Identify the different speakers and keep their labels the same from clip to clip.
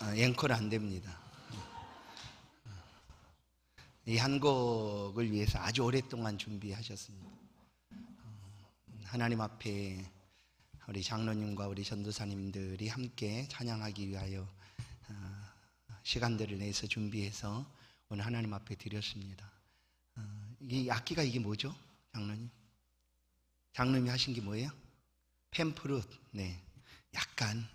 Speaker 1: 앵콜 안 됩니다. 이 한 곡을 위해서 아주 오랫동안 준비하셨습니다. 하나님 앞에 우리 장로님과 우리 전도사님들이 함께 찬양하기 위하여 시간들을 내서 준비해서 오늘 하나님 앞에 드렸습니다. 이 악기가 이게 뭐죠? 장로님? 장로님이 하신 게 뭐예요? 펜프룻. 네, 약간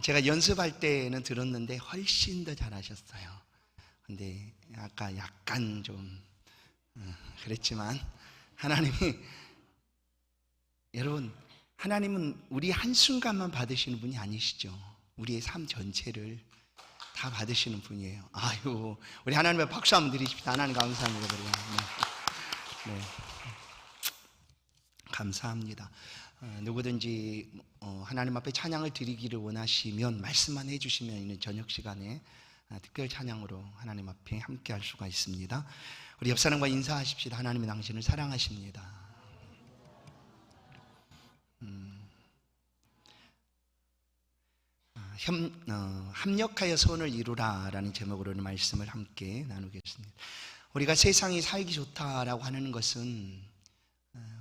Speaker 1: 제가 연습할 때는 들었는데 훨씬 더 잘하셨어요. 근데 아까 약간 좀 그랬지만 하나님이, 여러분, 하나님은 우리 한순간만 받으시는 분이 아니시죠. 우리의 삶 전체를 다 받으시는 분이에요. 아유, 우리 하나님의 박수 한번 드리십시다. 하나님 감사합니다. 네. 네. 감사합니다. 누구든지 하나님 앞에 찬양을 드리기를 원하시면 말씀만 해주시면 있는 저녁 시간에 특별 찬양으로 하나님 앞에 함께 할 수가 있습니다. 우리 옆 사람과 인사하십시다. 하나님이 당신을 사랑하십니다. 합력하여 선을 이루라 라는 제목으로는 말씀을 함께 나누겠습니다. 우리가 세상이 살기 좋다라고 하는 것은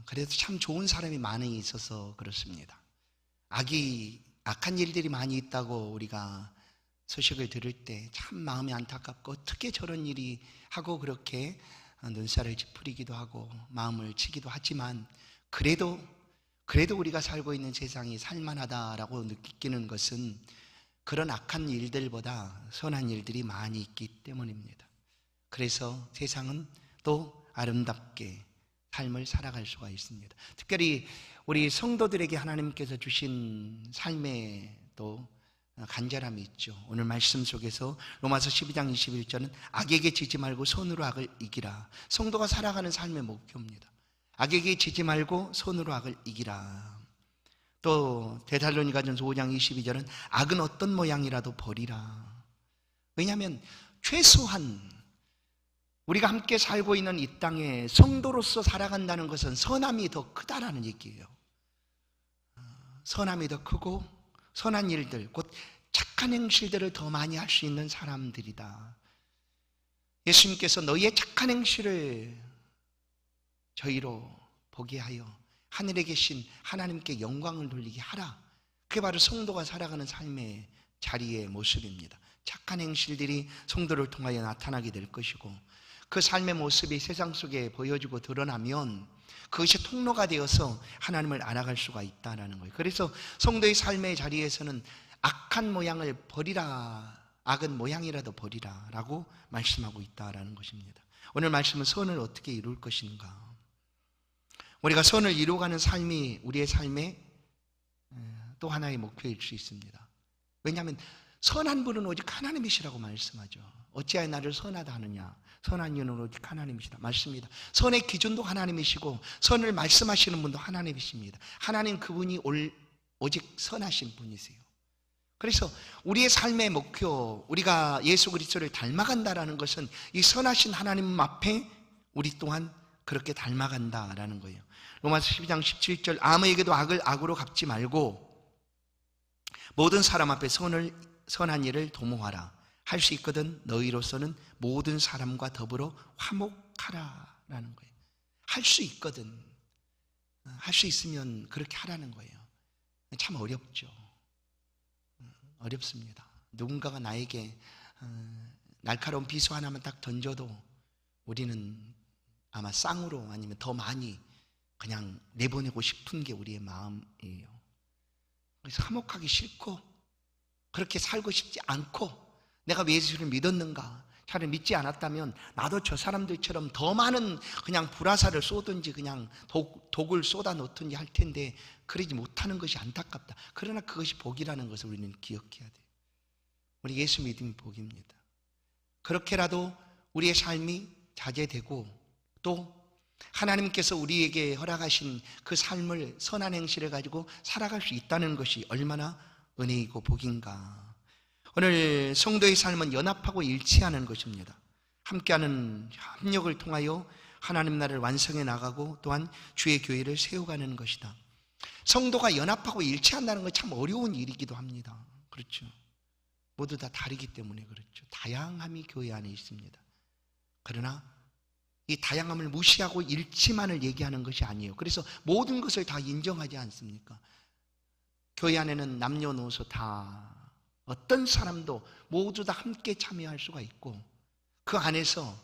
Speaker 1: 그래도 참 좋은 사람이 많이 있어서 그렇습니다. 악한 일들이 많이 있다고 우리가 소식을 들을 때 참 마음이 안타깝고, 어떻게 저런 일이 하고 그렇게 눈살을 찌푸리기도 하고 마음을 치기도 하지만, 그래도 우리가 살고 있는 세상이 살만하다라고 느끼는 것은 그런 악한 일들보다 선한 일들이 많이 있기 때문입니다. 그래서 세상은 또 아름답게 삶을 살아갈 수가 있습니다. 특별히 우리 성도들에게 하나님께서 주신 삶에 또 간절함이 있죠. 오늘 말씀 속에서 로마서 12장 21절은 악에게 지지 말고 손으로 악을 이기라. 성도가 살아가는 삶의 목표입니다. 악에게 지지 말고 손으로 악을 이기라. 또 데살로니가전서 5장 22절은 악은 어떤 모양이라도 버리라. 왜냐하면 최소한 우리가 함께 살고 있는 이 땅에 성도로서 살아간다는 것은 선함이 더 크다라는 얘기예요. 선함이 더 크고 선한 일들, 곧 착한 행실들을 더 많이 할 수 있는 사람들이다. 예수님께서 너희의 착한 행실을 저희로 보게 하여 하늘에 계신 하나님께 영광을 돌리게 하라. 그게 바로 성도가 살아가는 삶의 자리의 모습입니다. 착한 행실들이 성도를 통하여 나타나게 될 것이고, 그 삶의 모습이 세상 속에 보여지고 드러나면 그것이 통로가 되어서 하나님을 알아갈 수가 있다는 거예요. 그래서 성도의 삶의 자리에서는 악한 모양을 버리라, 악은 모양이라도 버리라 라고 말씀하고 있다는 것입니다. 오늘 말씀은 선을 어떻게 이룰 것인가, 우리가 선을 이루어가는 삶이 우리의 삶의 또 하나의 목표일 수 있습니다. 왜냐하면 선한 분은 오직 하나님이시라고 말씀하죠. 어찌하여 나를 선하다 하느냐, 선한 이유는 오직 하나님이시다. 맞습니다. 선의 기준도 하나님이시고 선을 말씀하시는 분도 하나님이십니다. 하나님 그분이 오직 선하신 분이세요. 그래서 우리의 삶의 목표, 우리가 예수 그리스도를 닮아간다라는 것은 이 선하신 하나님 앞에 우리 또한 그렇게 닮아간다라는 거예요. 로마서 12장 17절 아무에게도 악을 악으로 갚지 말고 모든 사람 앞에 선한 일을 도모하라. 할 수 있거든 너희로서는 모든 사람과 더불어 화목하라 라는 거예요. 할 수 있거든, 할 수 있으면 그렇게 하라는 거예요. 참 어렵죠. 어렵습니다. 누군가가 나에게 날카로운 비수 하나만 딱 던져도 우리는 아마 쌍으로 아니면 더 많이 그냥 내보내고 싶은 게 우리의 마음이에요. 그래서 화목하기 싫고 그렇게 살고 싶지 않고, 내가 왜 예수를 믿었는가, 차라리 믿지 않았다면 나도 저 사람들처럼 더 많은 그냥 불화살을 쏘든지 그냥 독을 쏟아 놓든지 할 텐데 그러지 못하는 것이 안타깝다. 그러나 그것이 복이라는 것을 우리는 기억해야 돼요. 우리 예수 믿음이 복입니다. 그렇게라도 우리의 삶이 자제되고 또 하나님께서 우리에게 허락하신 그 삶을, 선한 행실을 가지고 살아갈 수 있다는 것이 얼마나 은혜이고 복인가. 오늘 성도의 삶은 연합하고 일치하는 것입니다. 함께하는 협력을 통하여 하나님 나라를 완성해 나가고 또한 주의 교회를 세워가는 것이다. 성도가 연합하고 일치한다는 건 참 어려운 일이기도 합니다. 그렇죠. 모두 다 다르기 때문에 그렇죠. 다양함이 교회 안에 있습니다. 그러나 이 다양함을 무시하고 일치만을 얘기하는 것이 아니에요. 그래서 모든 것을 다 인정하지 않습니까? 교회 안에는 남녀노소 다 어떤 사람도 모두 다 함께 참여할 수가 있고 그 안에서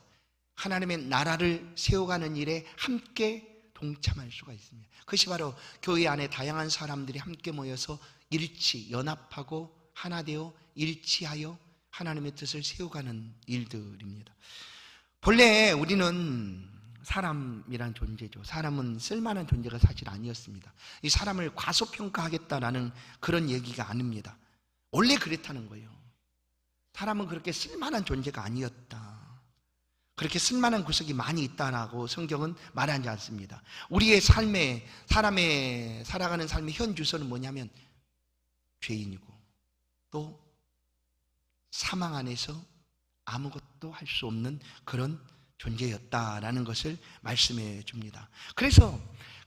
Speaker 1: 하나님의 나라를 세워가는 일에 함께 동참할 수가 있습니다. 그것이 바로 교회 안에 다양한 사람들이 함께 모여서 일치, 연합하고 하나 되어 일치하여 하나님의 뜻을 세워가는 일들입니다. 본래 우리는 사람이란 존재죠. 사람은 쓸만한 존재가 사실 아니었습니다. 이 사람을 과소평가하겠다라는 그런 얘기가 아닙니다. 원래 그랬다는 거예요. 사람은 그렇게 쓸만한 존재가 아니었다. 그렇게 쓸만한 구석이 많이 있다라고 성경은 말하지 않습니다. 우리의 삶에, 사람의 살아가는 삶의 현 주소는 뭐냐면 죄인이고 또 사망 안에서 아무것도 할 수 없는 그런 존재였다라는 것을 말씀해 줍니다. 그래서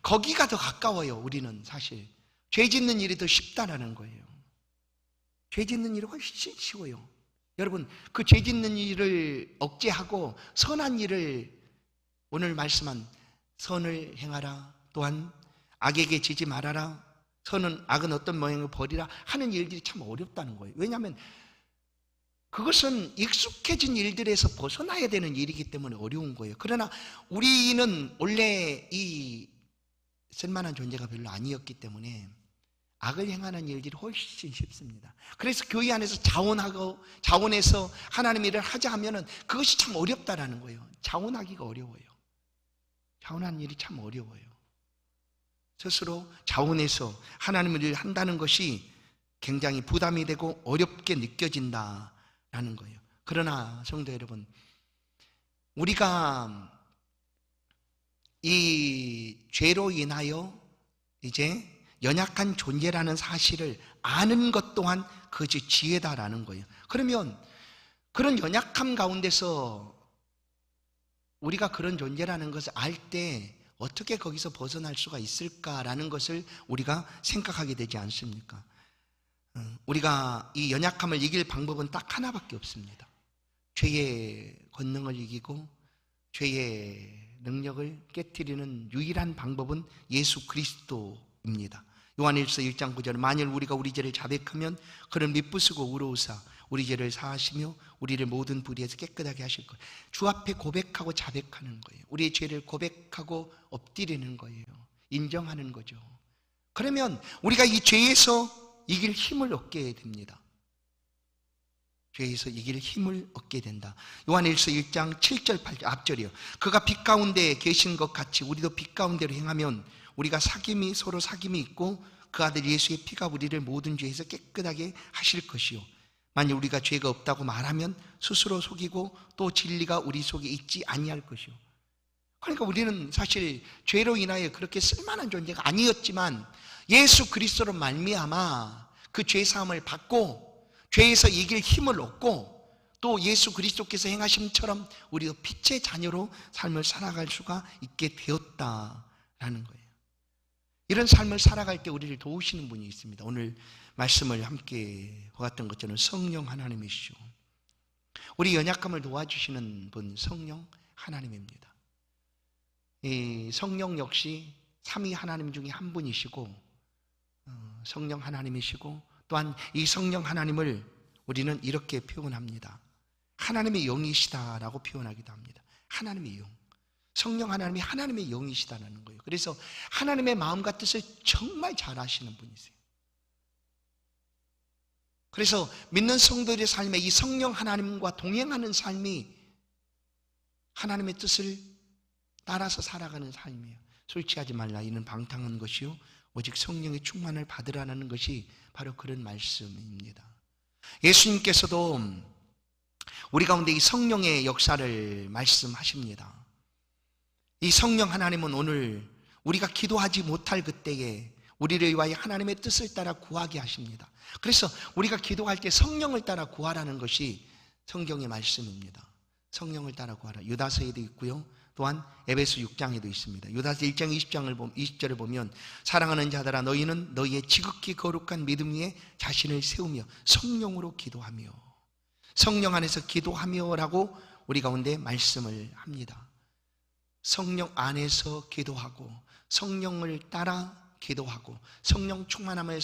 Speaker 1: 거기가 더 가까워요. 우리는 사실 죄 짓는 일이 더 쉽다라는 거예요. 죄 짓는 일이 훨씬 쉬워요. 여러분, 그 죄 짓는 일을 억제하고 선한 일을, 오늘 말씀한 선을 행하라, 또한 악에게 지지 말아라, 악은 어떤 모양을 버리라 하는 일들이 참 어렵다는 거예요. 왜냐하면 그것은 익숙해진 일들에서 벗어나야 되는 일이기 때문에 어려운 거예요. 그러나 우리는 원래 이 쓸만한 존재가 별로 아니었기 때문에 악을 행하는 일들이 훨씬 쉽습니다. 그래서 교회 안에서 자원해서 하나님 일을 하자 하면은 그것이 참 어렵다라는 거예요. 자원하기가 어려워요. 자원하는 일이 참 어려워요. 스스로 자원해서 하나님 일을 한다는 것이 굉장히 부담이 되고 어렵게 느껴진다라는 거예요. 그러나 성도 여러분, 우리가 이 죄로 인하여 이제 연약한 존재라는 사실을 아는 것 또한 그것이 지혜다라는 거예요. 그러면 그런 연약함 가운데서 우리가 그런 존재라는 것을 알 때 어떻게 거기서 벗어날 수가 있을까라는 것을 우리가 생각하게 되지 않습니까? 우리가 이 연약함을 이길 방법은 딱 하나밖에 없습니다. 죄의 권능을 이기고 죄의 능력을 깨트리는 유일한 방법은 예수 그리스도입니다. 요한일서 1장 9절에 만일 우리가 우리 죄를 자백하면 그는 미쁘시고 의로우사 우리 죄를 사하시며 우리를 모든 불의에서 깨끗하게 하실 거예요. 주 앞에 고백하고 자백하는 거예요. 우리의 죄를 고백하고 엎드리는 거예요. 인정하는 거죠. 그러면 우리가 이 죄에서 이길 힘을 얻게 됩니다. 죄에서 이길 힘을 얻게 된다. 요한일서 1장 7절 8절 앞절이요. 그가 빛 가운데 계신 것 같이 우리도 빛 가운데로 행하면 우리가 서로 사귐이 있고 그 아들 예수의 피가 우리를 모든 죄에서 깨끗하게 하실 것이요. 만일 우리가 죄가 없다고 말하면 스스로 속이고 또 진리가 우리 속에 있지 아니할 것이요. 그러니까 우리는 사실 죄로 인하여 그렇게 쓸만한 존재가 아니었지만 예수 그리스도로 말미암아 그 죄 사함을 받고 죄에서 이길 힘을 얻고 또 예수 그리스도께서 행하심처럼 우리가 빛의 자녀로 삶을 살아갈 수가 있게 되었다라는 거예요. 이런 삶을 살아갈 때 우리를 도우시는 분이 있습니다. 오늘 말씀을 함께 보았던 것처럼 성령 하나님이시죠. 우리 연약함을 도와주시는 분 성령 하나님입니다. 이 성령 역시 삼위 하나님 중에 한 분이시고 성령 하나님이시고 또한 이 성령 하나님을 우리는 이렇게 표현합니다. 하나님의 영이시다라고 표현하기도 합니다. 하나님의 영. 성령 하나님이 하나님의 영이시다는 거예요. 그래서 하나님의 마음과 뜻을 정말 잘 아시는 분이세요. 그래서 믿는 성도들의 삶에 이 성령 하나님과 동행하는 삶이 하나님의 뜻을 따라서 살아가는 삶이에요. 술 취하지 말라 이는 방탕한 것이요 오직 성령의 충만을 받으라는 것이 바로 그런 말씀입니다. 예수님께서도 우리 가운데 이 성령의 역사를 말씀하십니다. 이 성령 하나님은 오늘 우리가 기도하지 못할 그때에 우리를 위하여 하나님의 뜻을 따라 구하게 하십니다. 그래서 우리가 기도할 때 성령을 따라 구하라는 것이 성경의 말씀입니다. 성령을 따라 구하라. 유다서에도 있고요. 또한 에베소 6장에도 있습니다. 유다서 1장 20절을 보면 사랑하는 자들아 너희는 너희의 지극히 거룩한 믿음 위에 자신을 세우며 성령으로 기도하며, 성령 안에서 기도하며라고 우리 가운데 말씀을 합니다. 성령 안에서 기도하고 성령을 따라 기도하고 성령 충만함을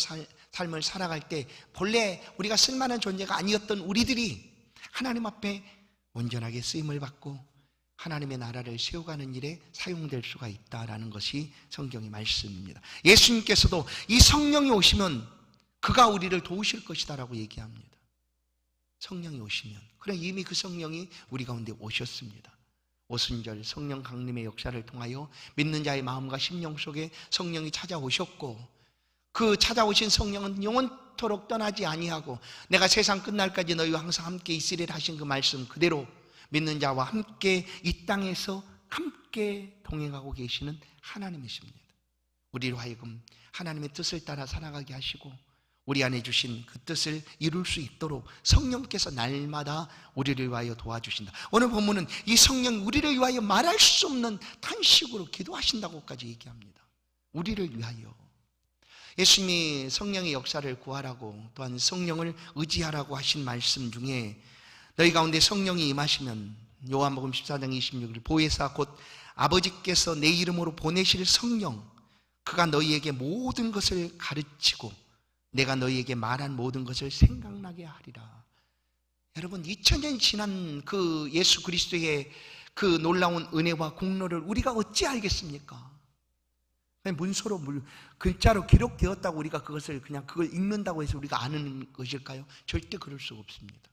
Speaker 1: 삶을 살아갈 때 본래 우리가 쓸만한 존재가 아니었던 우리들이 하나님 앞에 온전하게 쓰임을 받고 하나님의 나라를 세워가는 일에 사용될 수가 있다라는 것이 성경의 말씀입니다. 예수님께서도 이 성령이 오시면 그가 우리를 도우실 것이다라고 얘기합니다. 성령이 오시면, 그래 이미 그 성령이 우리 가운데 오셨습니다. 오순절 성령 강림의 역사를 통하여 믿는 자의 마음과 심령 속에 성령이 찾아오셨고, 그 찾아오신 성령은 영원토록 떠나지 아니하고 내가 세상 끝날까지 너희와 항상 함께 있으리라 하신 그 말씀 그대로 믿는 자와 함께 이 땅에서 함께 동행하고 계시는 하나님이십니다. 우리로 하여금 하나님의 뜻을 따라 살아가게 하시고 우리 안에 주신 그 뜻을 이룰 수 있도록 성령께서 날마다 우리를 위하여 도와주신다. 오늘 본문은 이 성령 우리를 위하여 말할 수 없는 탄식으로 기도하신다고까지 얘기합니다. 우리를 위하여. 예수님이 성령의 역사를 구하라고 또한 성령을 의지하라고 하신 말씀 중에 너희 가운데 성령이 임하시면 요한복음 14장 26절 보혜사 곧 아버지께서 내 이름으로 보내실 성령 그가 너희에게 모든 것을 가르치고 내가 너희에게 말한 모든 것을 생각나게 하리라. 여러분 2000년이 지난 그 예수 그리스도의 그 놀라운 은혜와 공로를 우리가 어찌 알겠습니까? 문서로 글자로 기록되었다고 우리가 그것을 그냥 그걸 읽는다고 해서 우리가 아는 것일까요? 절대 그럴 수 없습니다.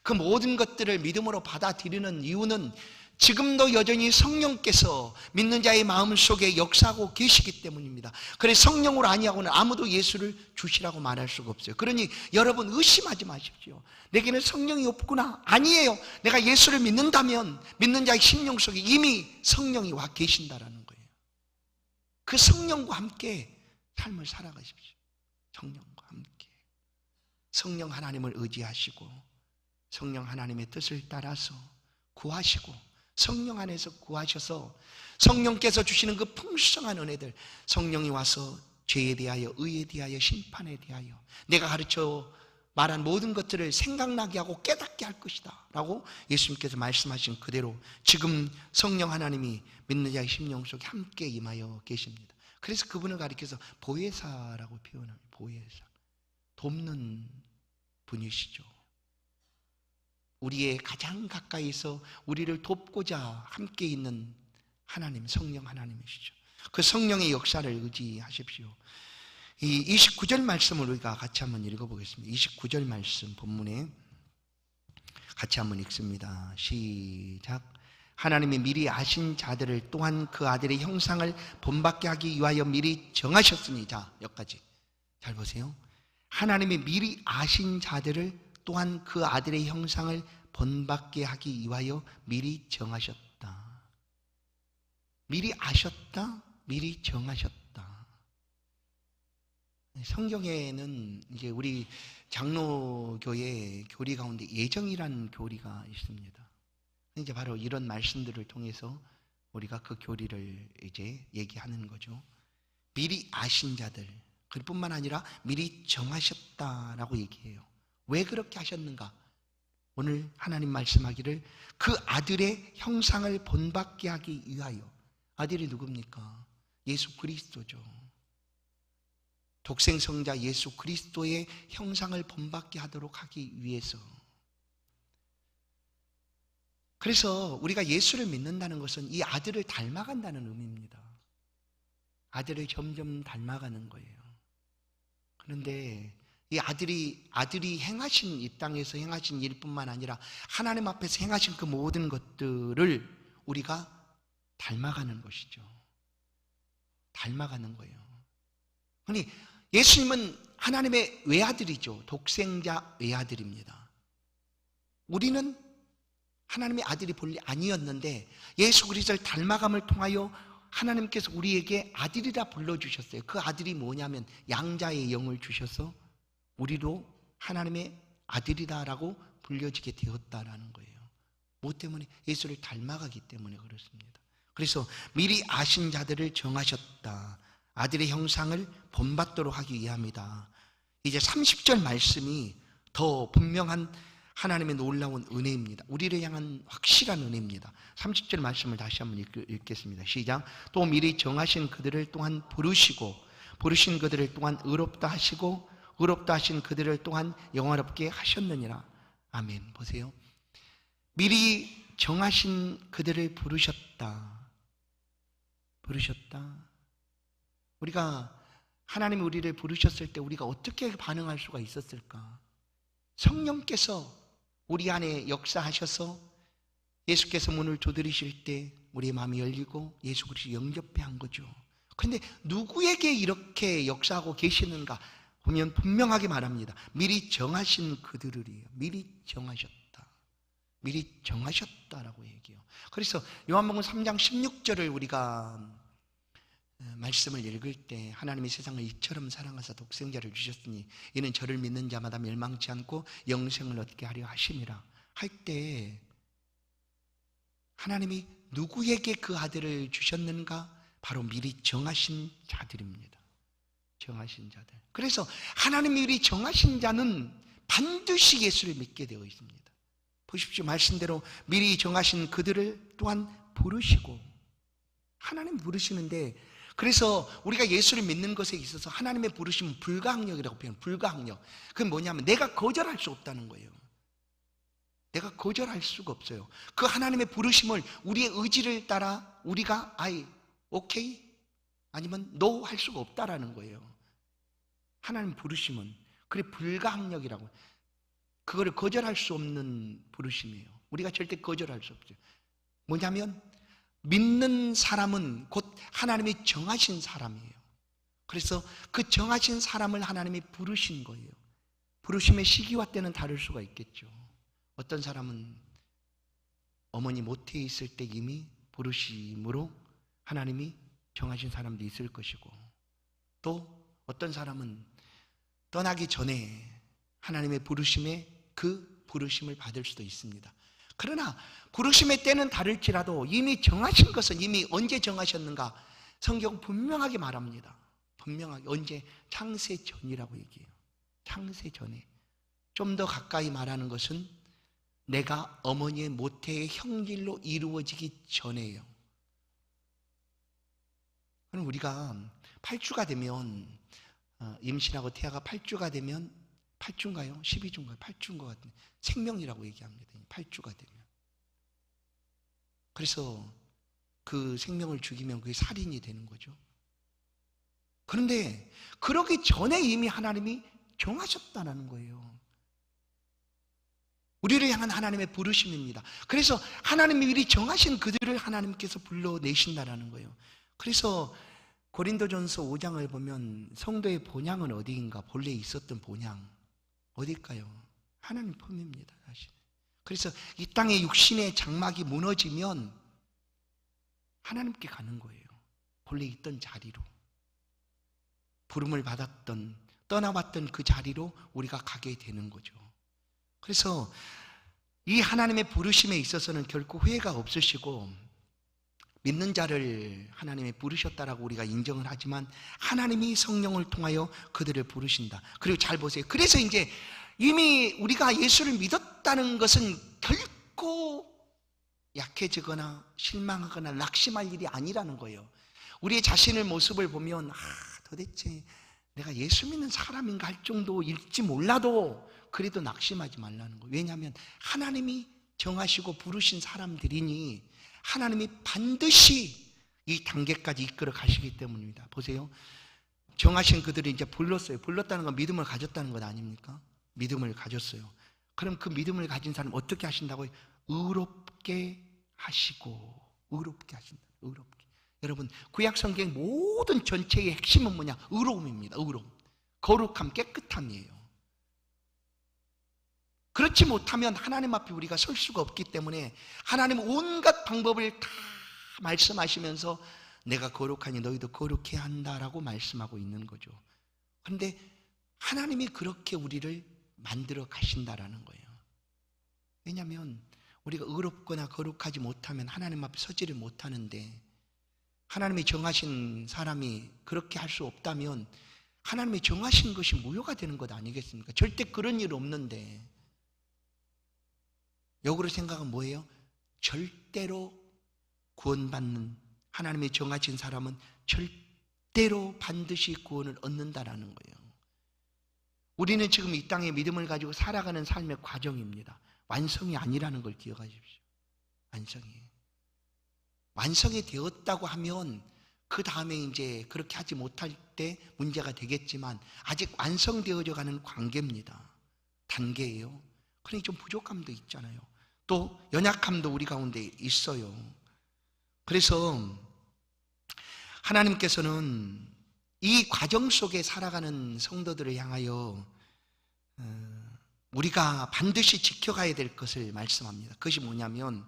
Speaker 1: 그 모든 것들을 믿음으로 받아들이는 이유는 지금도 여전히 성령께서 믿는 자의 마음 속에 역사하고 계시기 때문입니다. 그래서 성령으로 아니하고는 아무도 예수를 주시라고 말할 수가 없어요. 그러니 여러분 의심하지 마십시오. 내게는 성령이 없구나. 아니에요. 내가 예수를 믿는다면 믿는 자의 심령 속에 이미 성령이 와 계신다라는 거예요. 그 성령과 함께 삶을 살아가십시오. 성령과 함께. 성령 하나님을 의지하시고 성령 하나님의 뜻을 따라서 구하시고 성령 안에서 구하셔서 성령께서 주시는 그 풍성한 은혜들, 성령이 와서 죄에 대하여 의에 대하여 심판에 대하여 내가 가르쳐 말한 모든 것들을 생각나게 하고 깨닫게 할 것이다 라고 예수님께서 말씀하신 그대로 지금 성령 하나님이 믿는 자의 심령 속에 함께 임하여 계십니다. 그래서 그분을 가리켜서 보혜사라고 표현합니다. 보혜사, 돕는 분이시죠. 우리의 가장 가까이서 우리를 돕고자 함께 있는 하나님, 성령 하나님이시죠. 그 성령의 역사를 의지하십시오. 이 29절 말씀을 우리가 같이 한번 읽어보겠습니다. 29절 말씀 본문에 같이 한번 읽습니다. 시작. 하나님이 미리 아신 자들을 또한 그 아들의 형상을 본받게 하기 위하여 미리 정하셨으니. 자, 여기까지 잘 보세요. 하나님이 미리 아신 자들을 또한 그 아들의 형상을 본받게 하기 위하여 미리 정하셨다. 미리 아셨다, 미리 정하셨다. 성경에는 이제 우리 장로교회 교리 가운데 예정이라는 교리가 있습니다. 이제 바로 이런 말씀들을 통해서 우리가 그 교리를 이제 얘기하는 거죠. 미리 아신 자들, 그뿐만 아니라 미리 정하셨다라고 얘기해요. 왜 그렇게 하셨는가? 오늘 하나님 말씀하기를 그 아들의 형상을 본받게 하기 위하여. 아들이 누굽니까? 예수 그리스도죠. 독생성자 예수 그리스도의 형상을 본받게 하도록 하기 위해서. 그래서 우리가 예수를 믿는다는 것은 이 아들을 닮아간다는 의미입니다. 아들을 점점 닮아가는 거예요. 그런데 이 아들이 행하신, 이 땅에서 행하신 일뿐만 아니라 하나님 앞에서 행하신 그 모든 것들을 우리가 닮아가는 것이죠. 닮아가는 거예요. 그러니 예수님은 하나님의 외아들이죠. 독생자 외아들입니다. 우리는 하나님의 아들이 본래 아니었는데 예수 그리스도를 닮아감을 통하여 하나님께서 우리에게 아들이라 불러주셨어요. 그 아들이 뭐냐면 양자의 영을 주셔서 우리도 하나님의 아들이다라고 불려지게 되었다라는 거예요. 뭐 때문에? 예수를 닮아가기 때문에 그렇습니다. 그래서 미리 아신 자들을 정하셨다. 아들의 형상을 본받도록 하기 위함이다. 이제 30절 말씀이 더 분명한 하나님의 놀라운 은혜입니다. 우리를 향한 확실한 은혜입니다. 30절 말씀을 다시 한번 읽겠습니다. 시작. 또 미리 정하신 그들을 또한 부르시고 부르신 그들을 또한 의롭다 하시고 의롭다 하신 그들을 또한 영화롭게 하셨느니라. 아멘. 보세요. 미리 정하신 그들을 부르셨다. 부르셨다. 우리가 하나님이 우리를 부르셨을 때 우리가 어떻게 반응할 수가 있었을까? 성령께서 우리 안에 역사하셔서 예수께서 문을 두드리실 때 우리의 마음이 열리고 예수 그리스도 영접해 한 거죠. 그런데 누구에게 이렇게 역사하고 계시는가 보면 분명하게 말합니다. 미리 정하신 그들을이에요. 미리 정하셨다. 미리 정하셨다라고 얘기해요. 그래서 요한복음 3장 16절을 우리가 말씀을 읽을 때 하나님이 세상을 이처럼 사랑하사 독생자를 주셨으니 이는 저를 믿는 자마다 멸망치 않고 영생을 얻게 하려 하심이라 할 때 하나님이 누구에게 그 아들을 주셨는가? 바로 미리 정하신 자들입니다. 정하신 자들. 그래서 하나님이 미리 정하신 자는 반드시 예수를 믿게 되어 있습니다. 보십시오. 말씀대로 미리 정하신 그들을 또한 부르시고 하나님 부르시는데 그래서 우리가 예수를 믿는 것에 있어서 하나님의 부르심은 불가항력이라고 표현해요. 불가항력. 그건 뭐냐면 내가 거절할 수 없다는 거예요. 내가 거절할 수가 없어요. 그 하나님의 부르심을 우리의 의지를 따라 우리가 오케이 아니면 노 할 수가 없다라는 거예요. 하나님 부르심은 그게 불가항력이라고. 그거를 거절할 수 없는 부르심이에요. 우리가 절대 거절할 수 없어요. 뭐냐면 믿는 사람은 곧 하나님이 정하신 사람이에요. 그래서 그 정하신 사람을 하나님이 부르신 거예요. 부르심의 시기와 때는 다를 수가 있겠죠. 어떤 사람은 어머니 모태에 있을 때 이미 부르심으로 하나님이 정하신 사람도 있을 것이고 또 어떤 사람은 떠나기 전에 하나님의 부르심에 그 부르심을 받을 수도 있습니다. 그러나 부르심의 때는 다를지라도 이미 정하신 것은 이미 언제 정하셨는가? 성경 분명하게 말합니다. 분명하게 언제? 창세 전이라고 얘기해요. 창세 전에. 좀 더 가까이 말하는 것은 내가 어머니의 모태의 형질로 이루어지기 전에요. 그럼 우리가 8주가 되면 임신하고 태아가 8주가 되면 8주인가요? 12주인가요? 8주인 것 같은데 생명이라고 얘기합니다. 8주가 되면. 그래서 그 생명을 죽이면 그게 살인이 되는 거죠. 그런데 그러기 전에 이미 하나님이 정하셨다는 거예요. 우리를 향한 하나님의 부르심입니다. 그래서 하나님이 미리 정하신 그들을 하나님께서 불러내신다는 거예요. 그래서 고린도전서 5장을 보면 성도의 본향은 어디인가? 본래 있었던 본향 어딜까요? 하나님 품입니다. 사실. 그래서 이 땅의 육신의 장막이 무너지면 하나님께 가는 거예요. 본래 있던 자리로. 부름을 받았던 떠나왔던 그 자리로 우리가 가게 되는 거죠. 그래서 이 하나님의 부르심에 있어서는 결코 후회가 없으시고 믿는 자를 하나님이 부르셨다라고 우리가 인정을 하지만 하나님이 성령을 통하여 그들을 부르신다. 그리고 잘 보세요. 그래서 이제 이미 우리가 예수를 믿었다는 것은 결코 약해지거나 실망하거나 낙심할 일이 아니라는 거예요. 우리의 자신의 모습을 보면 도대체 내가 예수 믿는 사람인가 할 정도일지 몰라도 그래도 낙심하지 말라는 거예요. 왜냐하면 하나님이 정하시고 부르신 사람들이니 하나님이 반드시 이 단계까지 이끌어 가시기 때문입니다. 보세요. 정하신 그들이 이제 불렀어요. 불렀다는 건 믿음을 가졌다는 것 아닙니까? 믿음을 가졌어요. 그럼 그 믿음을 가진 사람 어떻게 하신다고요? 의롭게 하시고. 의롭게 하신다. 의롭게. 여러분 구약 성경 모든 전체의 핵심은 뭐냐? 의로움입니다. 의로움. 거룩함, 깨끗함이에요. 그렇지 못하면 하나님 앞에 우리가 설 수가 없기 때문에 하나님은 온갖 방법을 다 말씀하시면서 내가 거룩하니 너희도 거룩해야 한다라고 말씀하고 있는 거죠. 그런데 하나님이 그렇게 우리를 만들어 가신다라는 거예요. 왜냐하면 우리가 의롭거나 거룩하지 못하면 하나님 앞에 서지를 못하는데, 하나님이 정하신 사람이 그렇게 할 수 없다면 하나님이 정하신 것이 무효가 되는 것 아니겠습니까? 절대 그런 일 없는데. 역으로 생각은 뭐예요? 절대로 구원받는, 하나님이 정하신 사람은 절대로 반드시 구원을 얻는다라는 거예요. 우리는 지금 이 땅에 믿음을 가지고 살아가는 삶의 과정입니다. 완성이 아니라는 걸 기억하십시오. 완성이 되었다고 하면 그 다음에 이제 그렇게 하지 못할 때 문제가 되겠지만, 아직 완성되어져 가는 관계입니다. 단계예요. 그러니 좀 부족함도 있잖아요. 또 연약함도 우리 가운데 있어요. 그래서 하나님께서는 이 과정 속에 살아가는 성도들을 향하여 우리가 반드시 지켜가야 될 것을 말씀합니다. 그것이 뭐냐면,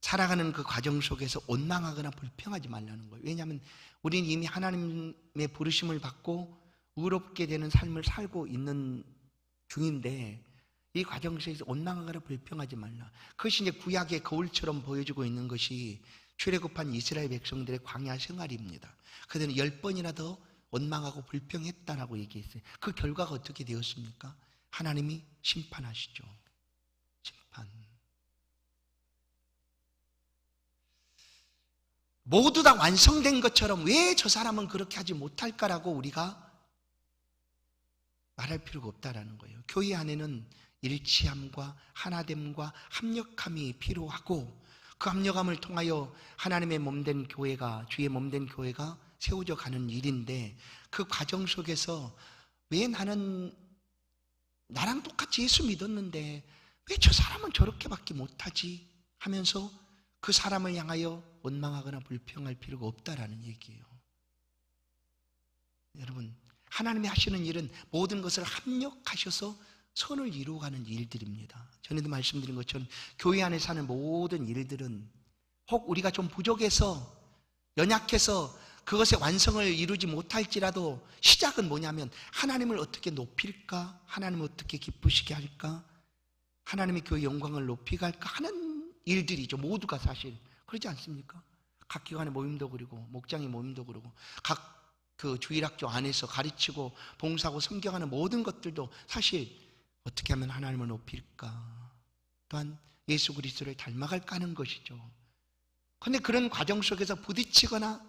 Speaker 1: 살아가는 그 과정 속에서 원망하거나 불평하지 말라는 거예요. 왜냐하면 우리는 이미 하나님의 부르심을 받고 의롭게 되는 삶을 살고 있는 중인데, 이 과정 속에서 원망하거나 불평하지 말라. 그것이 이제 구약의 거울처럼 보여지고 있는 것이 출애굽한 이스라엘 백성들의 광야 생활입니다. 그들은 10번이나 더 원망하고 불평했다라고 얘기했어요. 그 결과가 어떻게 되었습니까? 하나님이 심판하시죠. 심판. 모두 다 완성된 것처럼 왜 저 사람은 그렇게 하지 못할까라고 우리가 말할 필요가 없다라는 거예요. 교회 안에는 일치함과 하나됨과 합력함이 필요하고, 그 합력함을 통하여 하나님의 몸된 교회가, 주의 몸된 교회가 세워져 가는 일인데, 그 과정 속에서 왜 나는 나랑 똑같이 예수 믿었는데 왜 저 사람은 저렇게밖에 못하지 하면서 그 사람을 향하여 원망하거나 불평할 필요가 없다라는 얘기예요. 여러분, 하나님이 하시는 일은 모든 것을 합력하셔서 선을 이루어가는 일들입니다. 전에도 말씀드린 것처럼 교회 안에 사는 모든 일들은 혹 우리가 좀 부족해서, 연약해서 그것의 완성을 이루지 못할지라도 시작은 뭐냐면, 하나님을 어떻게 높일까? 하나님을 어떻게 기쁘시게 할까? 하나님의 교회 영광을 높이게 할까 하는 일들이죠. 모두가 사실 그러지 않습니까? 각 기관의 모임도 그러고, 목장의 모임도 그러고, 각 그 주일학교 안에서 가르치고 봉사하고 섬겨가는 모든 것들도 사실 어떻게 하면 하나님을 높일까? 또한 예수 그리스도를 닮아갈까 하는 것이죠. 그런데 그런 과정 속에서 부딪히거나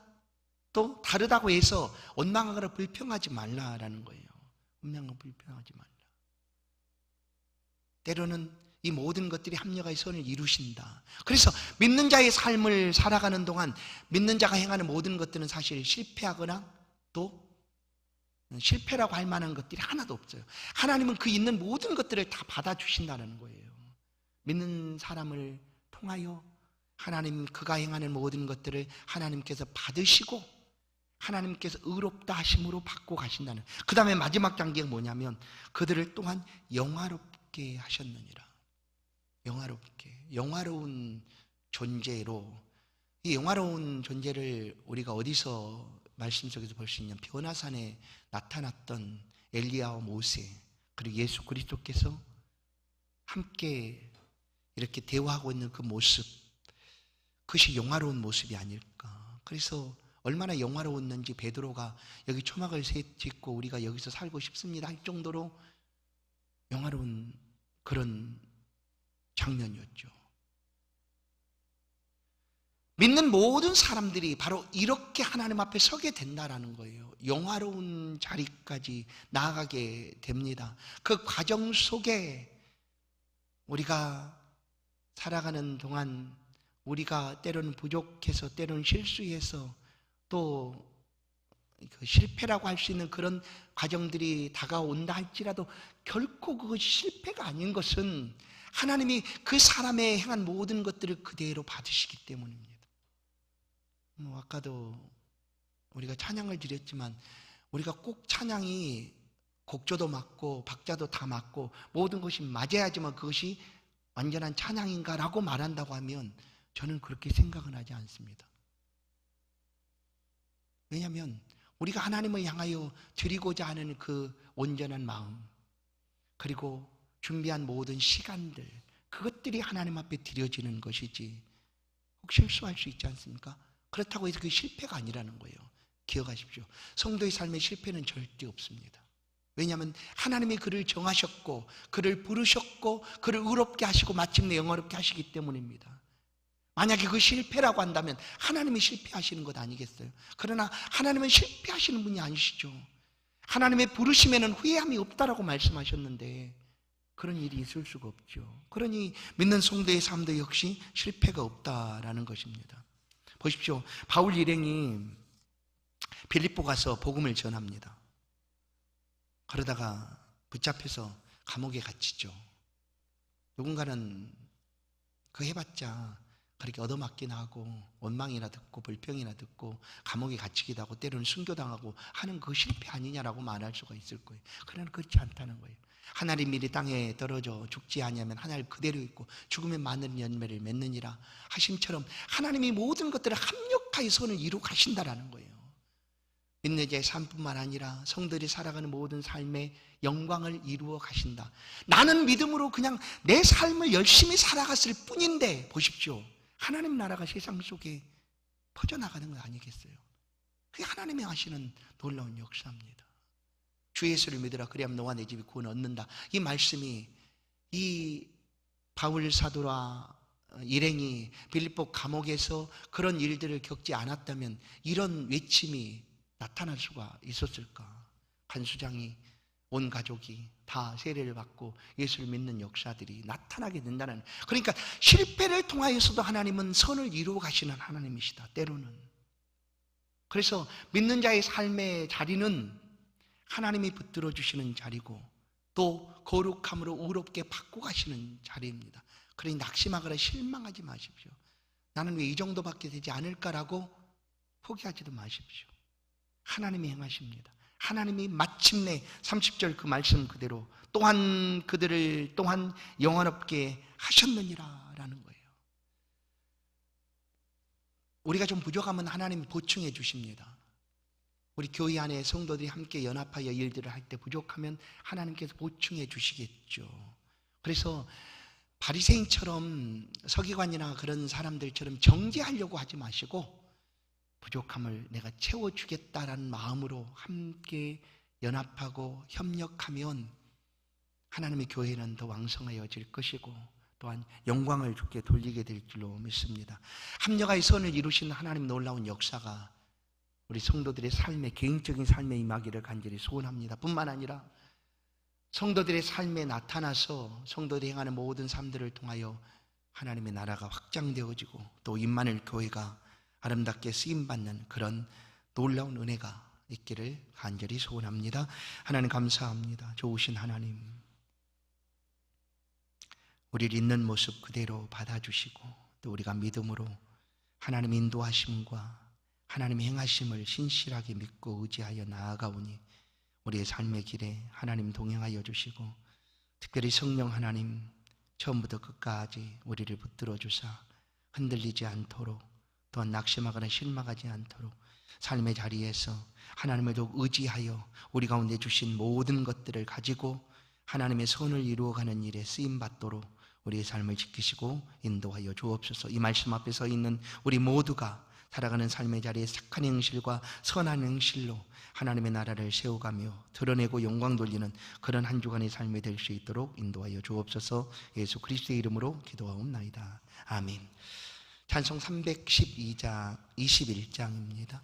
Speaker 1: 또 다르다고 해서 원망하거나 불평하지 말라라는 거예요. 원망하고 불평하지 말라. 때로는 이 모든 것들이 합력하여 선을 이루신다. 그래서 믿는 자의 삶을 살아가는 동안 믿는 자가 행하는 모든 것들은 사실 실패하거나 또 실패라고 할 만한 것들이 하나도 없어요. 하나님은 그 있는 모든 것들을 다 받아주신다는 거예요. 믿는 사람을 통하여 하나님, 그가 행하는 모든 것들을 하나님께서 받으시고 하나님께서 의롭다 하심으로 받고 가신다는. 그 다음에 마지막 단계가 뭐냐면, 그들을 또한 영화롭게 하셨느니라. 영화롭게, 영화로운 존재로. 이 영화로운 존재를 우리가 어디서 말씀 속에서 볼 수 있냐면, 변화산에 나타났던 엘리야와 모세, 그리고 예수 그리스도께서 함께 이렇게 대화하고 있는 그 모습, 그것이 영화로운 모습이 아닐까. 그래서 얼마나 영화로웠는지 베드로가 여기 초막을 짓고 우리가 여기서 살고 싶습니다 할 정도로 영화로운 그런 장면이었죠. 믿는 모든 사람들이 바로 이렇게 하나님 앞에 서게 된다라는 거예요. 영화로운 자리까지 나아가게 됩니다. 그 과정 속에 우리가 살아가는 동안 우리가 때로는 부족해서, 때로는 실수해서, 또 그 실패라고 할 수 있는 그런 과정들이 다가온다 할지라도 결코 그것이 실패가 아닌 것은 하나님이 그 사람의 행한 모든 것들을 그대로 받으시기 때문입니다. 아까도 우리가 찬양을 드렸지만, 우리가 꼭 찬양이 곡조도 맞고 박자도 다 맞고 모든 것이 맞아야지만 그것이 완전한 찬양인가라고 말한다고 하면 저는 그렇게 생각은 하지 않습니다. 왜냐하면 우리가 하나님을 향하여 드리고자 하는 그 온전한 마음, 그리고 준비한 모든 시간들, 그것들이 하나님 앞에 드려지는 것이지 혹 실수할 수 있지 않습니까? 그렇다고 해서 그게 실패가 아니라는 거예요. 기억하십시오. 성도의 삶에 실패는 절대 없습니다. 왜냐하면 하나님이 그를 정하셨고 그를 부르셨고 그를 의롭게 하시고 마침내 영화롭게 하시기 때문입니다. 만약에 그 실패라고 한다면 하나님이 실패하시는 것 아니겠어요? 그러나 하나님은 실패하시는 분이 아니시죠. 하나님의 부르심에는 후회함이 없다라고 말씀하셨는데 그런 일이 있을 수가 없죠. 그러니 믿는 성도의 삶도 역시 실패가 없다라는 것입니다. 보십시오. 바울 일행이 빌립보 가서 복음을 전합니다. 그러다가 붙잡혀서 감옥에 갇히죠. 누군가는 그 해봤자 그렇게 얻어맞기나 하고 원망이나 듣고 불평이나 듣고 감옥에 갇히기도 하고 때로는 순교당하고 하는 그 실패 아니냐라고 말할 수가 있을 거예요. 그러나 그렇지 않다는 거예요. 하나님 일이 땅에 떨어져 죽지 아니하면 하나님 그대로 있고 죽으면 많은 열매를 맺느니라 하심처럼 하나님이 모든 것들을 합력하여 선을 이루어 가신다라는 거예요. 믿는 자의 삶뿐만 아니라 성들이 살아가는 모든 삶의 영광을 이루어 가신다. 나는 믿음으로 그냥 내 삶을 열심히 살아갔을 뿐인데 보십시오. 하나님 나라가 세상 속에 퍼져나가는 거 아니겠어요? 그게 하나님이 하시는 놀라운 역사입니다. 주 예수를 믿으라 그리하면 너와 내 집이 구원을 얻는다. 이 말씀이 이 바울 사도라 일행이 빌립보 감옥에서 그런 일들을 겪지 않았다면 이런 외침이 나타날 수가 있었을까? 간수장이 온 가족이 다 세례를 받고 예수를 믿는 역사들이 나타나게 된다는, 그러니까 실패를 통하여서도 하나님은 선을 이루어 가시는 하나님이시다. 때로는. 그래서 믿는 자의 삶의 자리는 하나님이 붙들어 주시는 자리고 또 거룩함으로 의롭게 바꿔 가시는 자리입니다. 그러니 낙심하거나 실망하지 마십시오. 나는 왜 이 정도밖에 되지 않을까라고 포기하지도 마십시오. 하나님이 행하십니다. 하나님이 마침내 30절 그 말씀 그대로 또한 그들을 또한 영원롭게 하셨느니라 라는 거예요. 우리가 좀 부족하면 하나님이 보충해 주십니다. 우리 교회 안에 성도들이 함께 연합하여 일들을 할 때 부족하면 하나님께서 보충해 주시겠죠. 그래서 바리새인처럼 서기관이나 그런 사람들처럼 정죄하려고 하지 마시고 부족함을 내가 채워주겠다라는 마음으로 함께 연합하고 협력하면 하나님의 교회는 더 왕성해질 것이고 또한 영광을 주께 돌리게 될 줄로 믿습니다. 합력하여 선을 이루시는 하나님 놀라운 역사가 우리 성도들의 삶에, 개인적인 삶에 임하기를 간절히 소원합니다. 뿐만 아니라 성도들의 삶에 나타나서 성도들이 행하는 모든 삶들을 통하여 하나님의 나라가 확장되어지고 또 임마누엘 교회가 아름답게 쓰임받는 그런 놀라운 은혜가 있기를 간절히 소원합니다. 하나님 감사합니다. 좋으신 하나님, 우리를 있는 모습 그대로 받아주시고 또 우리가 믿음으로 하나님 인도하심과 하나님 행하심을 신실하게 믿고 의지하여 나아가오니 우리의 삶의 길에 하나님 동행하여 주시고 특별히 성령 하나님 처음부터 끝까지 우리를 붙들어 주사 흔들리지 않도록 또한 낙심하거나 실망하지 않도록 삶의 자리에서 하나님을 더욱 의지하여 우리 가운데 주신 모든 것들을 가지고 하나님의 선을 이루어가는 일에 쓰임받도록 우리의 삶을 지키시고 인도하여 주옵소서. 이 말씀 앞에 서 있는 우리 모두가 살아가는 삶의 자리에 착한 행실과 선한 행실로 하나님의 나라를 세워가며 드러내고 영광 돌리는 그런 한 주간의 삶이 될 수 있도록 인도하여 주옵소서. 예수 그리스도의 이름으로 기도하옵나이다. 아멘. 찬송 312장 21장입니다.